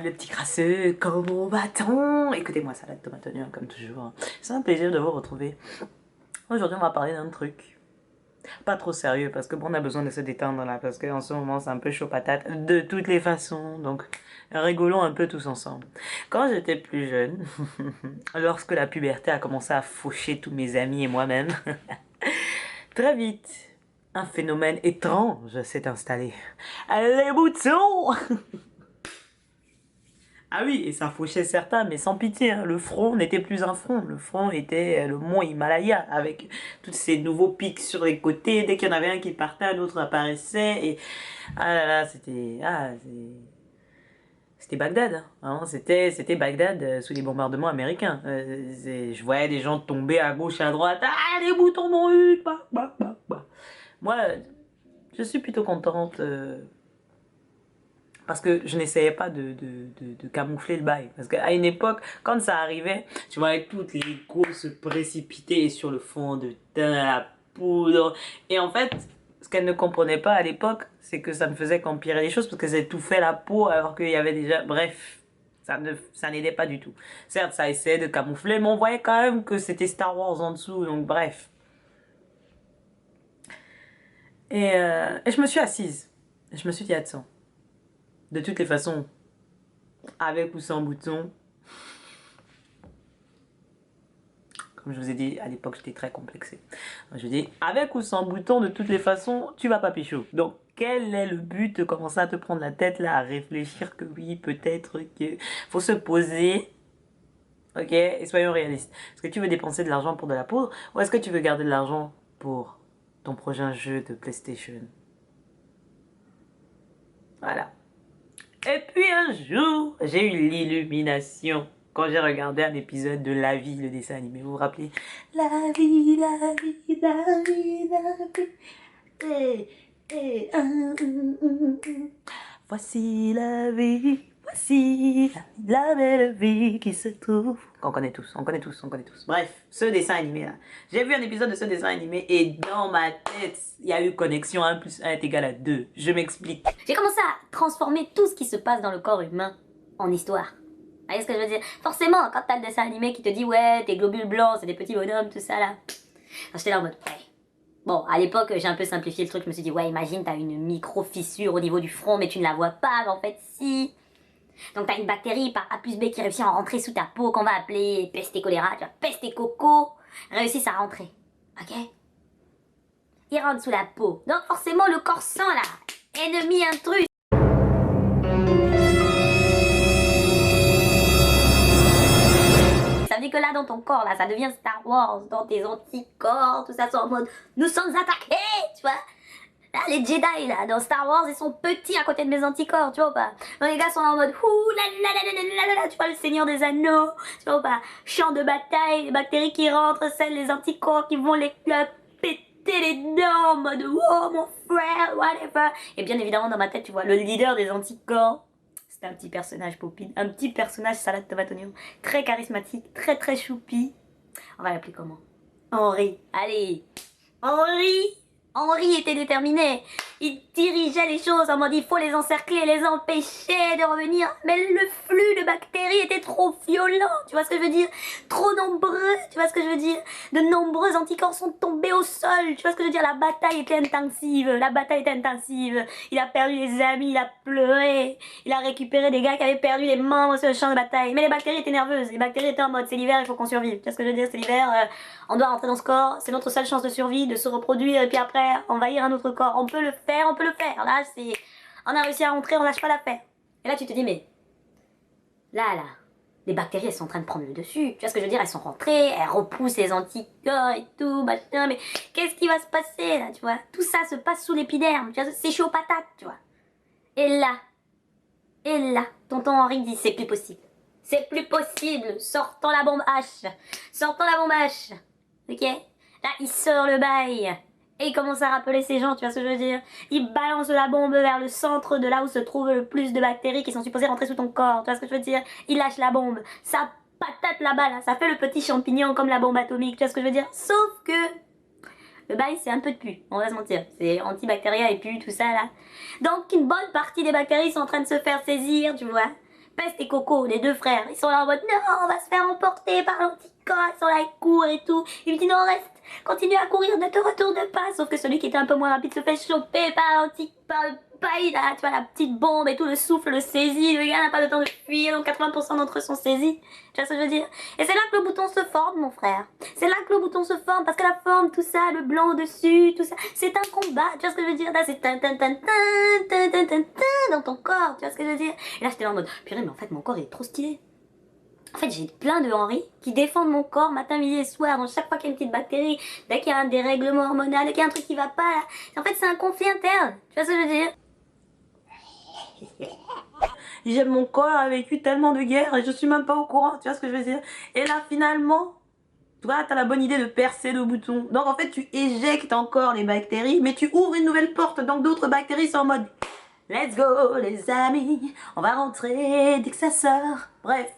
les petits crasseux, combattants. Écoutez-moi, salade tomate oignon comme toujours. C'est un plaisir de vous retrouver. Aujourd'hui, on va parler d'un truc pas trop sérieux parce que bon, on a besoin de se détendre là parce qu'en ce moment, c'est un peu chaud patate de toutes les façons. Donc, rigolons un peu tous ensemble. Quand j'étais plus jeune, lorsque la puberté a commencé à faucher tous mes amis et moi-même, très vite, un phénomène étrange s'est installé. Les boutons. Ah oui, et ça fauchait certains, mais sans pitié, hein. Le front n'était plus un front, le front était le mont Himalaya, avec tous ces nouveaux pics sur les côtés. Dès qu'il y en avait un qui partait, un autre apparaissait, et ah là là, c'était Bagdad, hein. Vraiment, c'était Bagdad sous les bombardements américains. Je voyais des gens tomber à gauche, à droite, ah, les boutons m'ont eu, bah, bah, bah, bah. Moi, je suis plutôt contente parce que je n'essayais pas de camoufler le bail. Parce qu'à une époque, quand ça arrivait, tu voyais toutes les cours se précipiter sur le fond de teint, la poudre. Et en fait, ce qu'elle ne comprenait pas à l'époque, c'est que ça ne faisait qu'empirer les choses parce que ça étouffait la peau alors qu'il y avait déjà... Bref, ça n'aidait pas du tout. Certes, ça essayait de camoufler, mais on voyait quand même que c'était Star Wars en dessous, donc bref. Et je me suis assise. Je me suis dit, attends, de toutes les façons, avec ou sans bouton. Comme je vous ai dit, à l'époque, j'étais très complexé. Je dis, avec ou sans bouton, de toutes les façons, tu vas pas pécho. Donc, quel est le but de commencer à te prendre la tête là, à réfléchir que oui, peut-être que faut se poser, ok, et soyons réalistes. Est-ce que tu veux dépenser de l'argent pour de la poudre ou est-ce que tu veux garder de l'argent pour ton prochain jeu de PlayStation? Voilà. Et puis un jour, j'ai eu l'illumination quand j'ai regardé un épisode de La Vie, le dessin animé. Vous vous rappelez? La vie, la vie, la vie, la vie. Voici la vie, voici la belle vie qui se trouve. On connaît tous, on connaît tous, on connaît tous. Bref, ce dessin animé là. J'ai vu un épisode de ce dessin animé et dans ma tête, il y a eu connexion 1 plus 1 est égal à 2. Je m'explique. J'ai commencé à transformer tout ce qui se passe dans le corps humain en histoire. Vous voyez ce que je veux dire? Forcément, quand t'as le dessin animé qui te dit ouais, tes globules blancs, c'est des petits bonhommes, tout ça là. J'étais là en mode ouais. Bon, à l'époque, j'ai un peu simplifié le truc, je me suis dit ouais, imagine, t'as une micro-fissure au niveau du front, mais tu ne la vois pas, mais en fait, si. Donc t'as une bactérie par A plus B qui réussit à rentrer sous ta peau, qu'on va appeler peste et choléra, tu vois, peste et coco, réussissent à rentrer. Ok? Ils rentrent sous la peau. Donc forcément, le corps sent là. Ennemi intrus. Ça veut dire que là, dans ton corps, là, ça devient Star Wars, dans tes anticorps, tout ça, sont en mode « Nous sommes attaqués !» Tu vois? Là, les Jedi, là, dans Star Wars, ils sont petits à côté de mes anticorps, tu vois ou pas? Donc les gars sont là en mode « Ouh, la la la la la la la !» Tu vois, le Seigneur des Anneaux, tu vois ou pas? Champ de bataille, les bactéries qui rentrent, celles, les anticorps qui vont les péter les dents en mode « Oh, mon frère, whatever !» Et bien évidemment, dans ma tête, tu vois, le leader des anticorps, c'est un petit personnage popine, un petit personnage salade tomate oignon, très charismatique, très très choupi. On va l'appeler comment? Henri. Allez, Henri. Henri était déterminé. Il dirigeait les choses en mode il faut les encercler, les empêcher de revenir. Mais le flux de bactéries était trop violent, tu vois ce que je veux dire? Trop nombreux, tu vois ce que je veux dire? De nombreux anticorps sont tombés au sol, tu vois ce que je veux dire? La bataille était intensive, la bataille était intensive. Il a perdu des amis, il a pleuré. Il a récupéré des gars qui avaient perdu des membres sur le champ de bataille. Mais les bactéries étaient nerveuses, les bactéries étaient en mode c'est l'hiver, il faut qu'on survive. Tu vois ce que je veux dire? C'est l'hiver, on doit rentrer dans ce corps, c'est notre seule chance de survie, de se reproduire et puis après envahir un autre corps. On peut le faire, on peut le faire. Là, c'est... On a réussi à rentrer, on lâche pas l'affaire. Et là, tu te dis, mais... Là, les bactéries, elles sont en train de prendre le dessus. Tu vois ce que je veux dire? Elles sont rentrées, elles repoussent les anticorps et tout, machin. Mais qu'est-ce qui va se passer, là, tu vois? Tout ça se passe sous l'épiderme, tu vois? C'est chaud patate, tu vois? Et là, tonton Henri dit, c'est plus possible. C'est plus possible. Sortons la bombe H. Sortons la bombe H. Ok? Là, il sort le bail. Et il commence à rappeler ces gens, tu vois ce que je veux dire? Il balance la bombe vers le centre de là où se trouve le plus de bactéries qui sont supposées rentrer sous ton corps, tu vois ce que je veux dire? Il lâche la bombe. Ça patate là-bas, là. Ça fait le petit champignon comme la bombe atomique, tu vois ce que je veux dire? Sauf que... le bail, c'est un peu de pu, on va se mentir. C'est antibactérien et pu, tout ça, là. Donc, une bonne partie des bactéries sont en train de se faire saisir, tu vois, peste et Coco, les deux frères. Ils sont là en mode non, on va se faire emporter par l'anticorps. Ils sont là, ils courent et tout. Il me dit non, reste, continue à courir, ne te retourne pas. Sauf que celui qui était un peu moins rapide se fait choper par par le paille là, tu vois, la petite bombe et tout, le souffle le saisit. Le gars n'a pas le temps de fuir, donc 80% d'entre eux sont saisis. Tu vois ce que je veux dire? Et c'est là que le bouton se forme, mon frère. C'est là que le bouton se forme, parce que la forme, tout ça, le blanc au-dessus, tout ça, c'est un combat. Tu vois ce que je veux dire? Là, c'est dans ton corps. Tu vois ce que je veux dire? Et là, j'étais là en mode, purée, mais en fait, mon corps il est trop stylé. En fait, j'ai plein de Henri qui défendent mon corps matin, midi et soir. Donc, chaque fois qu'il y a une petite bactérie, dès qu'il y a un dérèglement hormonal, dès qu'il y a un truc qui va pas, là, en fait, c'est un conflit interne. Tu vois ce que je veux dire? J'aime mon corps a vécu tellement de guerres et je suis même pas au courant, tu vois ce que je veux dire? Et là, finalement, toi, t'as la bonne idée de percer le bouton. Donc, en fait, tu éjectes encore les bactéries, mais tu ouvres une nouvelle porte. Donc, d'autres bactéries sont en mode let's go, les amis, on va rentrer dès que ça sort. Bref.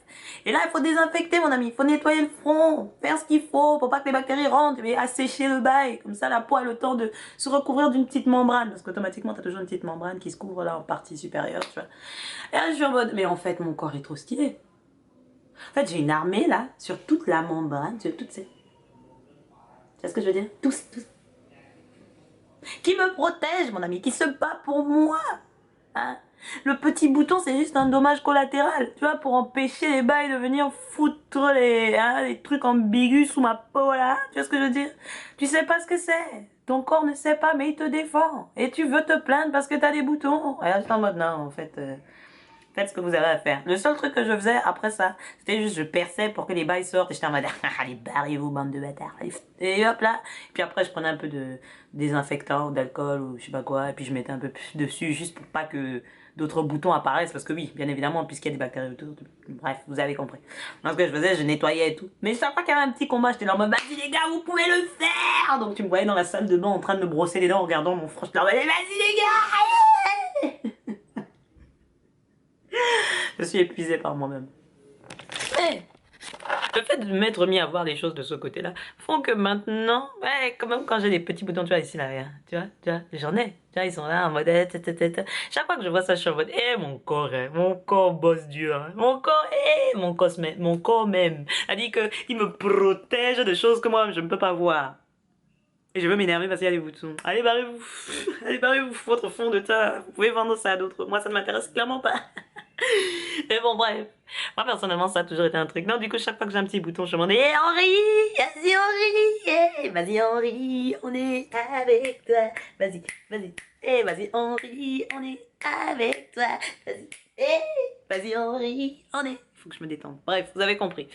Et là, il faut désinfecter, mon ami. Il faut nettoyer le front, faire ce qu'il faut pour pas que les bactéries rentrent, mais assécher le bail. Comme ça, la peau a le temps de se recouvrir d'une petite membrane. Parce qu'automatiquement, t'as toujours une petite membrane qui se couvre là en partie supérieure, tu vois. Et là, je suis en mode, mais en fait, mon corps est trop stylé. En fait, j'ai une armée là, sur toute la membrane, sur toutes ces. Tu vois ce que je veux dire? Tous. Qui me protège, mon ami, qui se bat pour moi. Hein? Le petit bouton, c'est juste un dommage collatéral, tu vois, pour empêcher les bails de venir foutre les trucs ambigus sous ma peau, là. Tu vois ce que je veux dire? Tu sais pas ce que c'est. Ton corps ne sait pas, mais il te défend. Et tu veux te plaindre parce que t'as des boutons. Et là, je suis en mode, non, en fait... faites ce que vous avez à faire. Le seul truc que je faisais après ça, c'était juste je perçais pour que les bails sortent et j'étais en mode allez barrez-vous bande de bâtards. Et hop là. Et puis après je prenais un peu de désinfectant ou d'alcool ou je sais pas quoi et puis je mettais un peu plus dessus juste pour pas que d'autres boutons apparaissent parce que oui, bien évidemment puisqu'il y a des bactéries autour. Bref, vous avez compris. Donc ce que je faisais, je nettoyais et tout. Mais chaque fois qu'il y avait un petit combat, j'étais là en mode vas-y les gars, vous pouvez le faire. Donc tu me voyais dans la salle de bain en train de me brosser les dents en regardant mon frère. J'étais là en mode vas-y les gars, allez. Je suis épuisée par moi-même. Mais le fait de m'être mis à voir les choses de ce côté-là font que maintenant, ouais, quand même quand j'ai des petits boutons, tu vois, ici, là, tu vois, j'en ai. Tu vois, ils sont là en mode... Chaque fois que je vois ça, je suis en mode, mon corps bosse dur. Hein. Mon corps même. A dit qu'il me protège de choses que moi, je ne peux pas voir. Et je veux m'énerver parce qu'il y a des boutons. Allez, barrez-vous. Allez, barrez-vous, votre fond de teint. Vous pouvez vendre ça à d'autres. Moi, ça ne m'intéresse clairement pas. Mais bon, bref. Moi, personnellement, ça a toujours été un truc. Non, du coup, chaque fois que j'ai un petit bouton, je me demande hey, Henri, vas-y, Henri, vas-y, Henri, on est avec toi. Vas-y, vas-y. Eh, vas-y, Henri, on est avec toi. Vas-y, vas-y, Henri, on est. Il faut que je me détende. Bref, vous avez compris.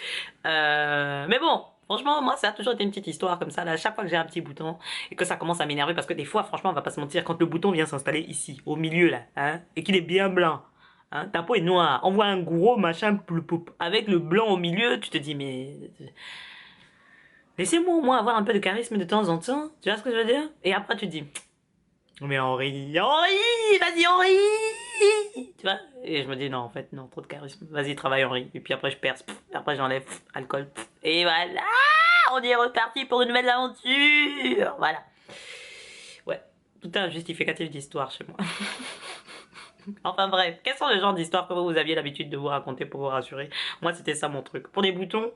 Mais bon. Franchement, moi, ça a toujours été une petite histoire comme ça. Là, chaque fois que j'ai un petit bouton et que ça commence à m'énerver, parce que des fois, franchement, on va pas se mentir, quand le bouton vient s'installer ici, au milieu là, hein, et qu'il est bien blanc, hein, ta peau est noire, on voit un gros machin ploup avec le blanc au milieu, tu te dis mais laissez-moi au moins avoir un peu de charisme de temps en temps, tu vois ce que je veux dire? Et après tu te dis mais Henri, vas-y Henri, tu vois? Et je me dis non en fait non trop de charisme, vas-y travaille Henri. Et puis après je perce, après j'enlève alcool, et voilà, on est reparti pour une nouvelle aventure, voilà. Ouais, tout un justificatif d'histoire chez moi. Enfin bref, quels sont les genres d'histoires que vous aviez l'habitude de vous raconter pour vous rassurer? Moi c'était ça mon truc. Pour les boutons,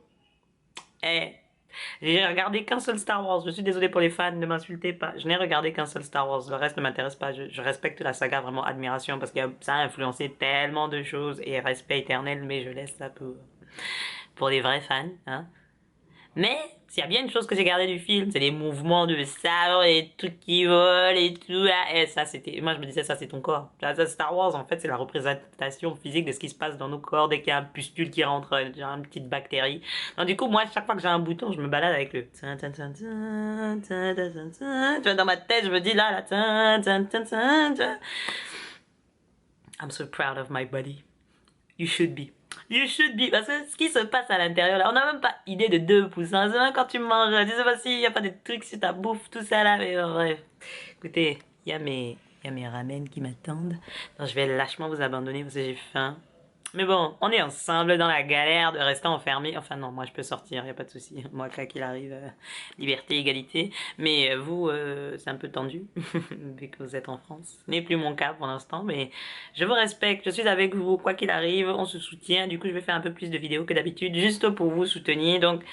j'ai regardé qu'un seul Star Wars. Je suis désolé pour les fans, ne m'insultez pas. Je n'ai regardé qu'un seul Star Wars. Le reste ne m'intéresse pas. Je respecte la saga, vraiment admiration, parce que ça a influencé tellement de choses et respect éternel, mais je laisse ça pour les vrais fans. Hein. Mais s'il y a bien une chose que j'ai gardé du film, c'est les mouvements de sabre, les trucs qui volent et tout. Et ça, c'était. Moi, je me disais, ça, c'est ton corps. Ça, Star Wars, en fait, c'est la représentation physique de ce qui se passe dans nos corps dès qu'il y a un pustule qui rentre, genre une petite bactérie. Donc, du coup, moi, chaque fois que j'ai un bouton, je me balade avec le. Tu vois, dans ma tête, je me dis là. I'm so proud of my body. You should be. You should be. Parce que ce qui se passe à l'intérieur, là, on n'a même pas idée de 2%. C'est même quand tu manges, je sais pas s'il n'y a pas des trucs sur ta bouffe, tout ça là, mais bref. Écoutez, il y a mes ramen qui m'attendent. Donc je vais lâchement vous abandonner parce que j'ai faim. Mais bon, on est ensemble dans la galère de rester enfermé. Enfin non, moi je peux sortir, y a pas de souci. Moi, quoi qu'il arrive, liberté, égalité. Mais vous, c'est un peu tendu, vu que vous êtes en France. Ce n'est plus mon cas pour l'instant, mais je vous respecte, je suis avec vous, quoi qu'il arrive, on se soutient. Du coup, je vais faire un peu plus de vidéos que d'habitude, juste pour vous soutenir. Donc,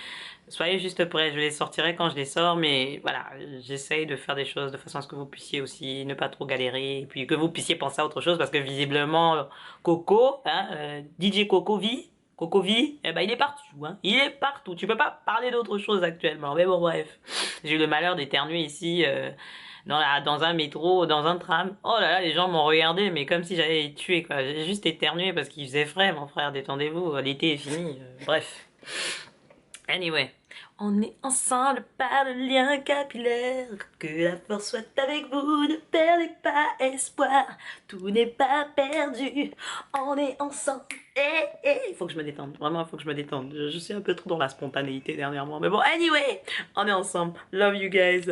soyez juste prêts, je les sortirai quand je les sors, mais voilà, j'essaye de faire des choses de façon à ce que vous puissiez aussi ne pas trop galérer, et puis que vous puissiez penser à autre chose, parce que visiblement, Coco, hein, DJ Coco vit, Coco vit, eh ben il est partout, hein, il est partout, tu peux pas parler d'autre chose actuellement, mais bon bref, j'ai eu le malheur d'éternuer ici, dans un métro, dans un tram, oh là là, les gens m'ont regardé, mais comme si j'allais les tuer, quoi, j'ai juste éternué parce qu'il faisait frais, mon frère, détendez-vous, l'été est fini, bref. Anyway, on est ensemble par le lien capillaire. Que la force soit avec vous, ne perdez pas espoir. Tout n'est pas perdu, on est ensemble. Il faut que je me détende, vraiment, il faut que je me détende. Je suis un peu trop dans la spontanéité dernièrement. Mais bon, anyway, on est ensemble. Love you guys.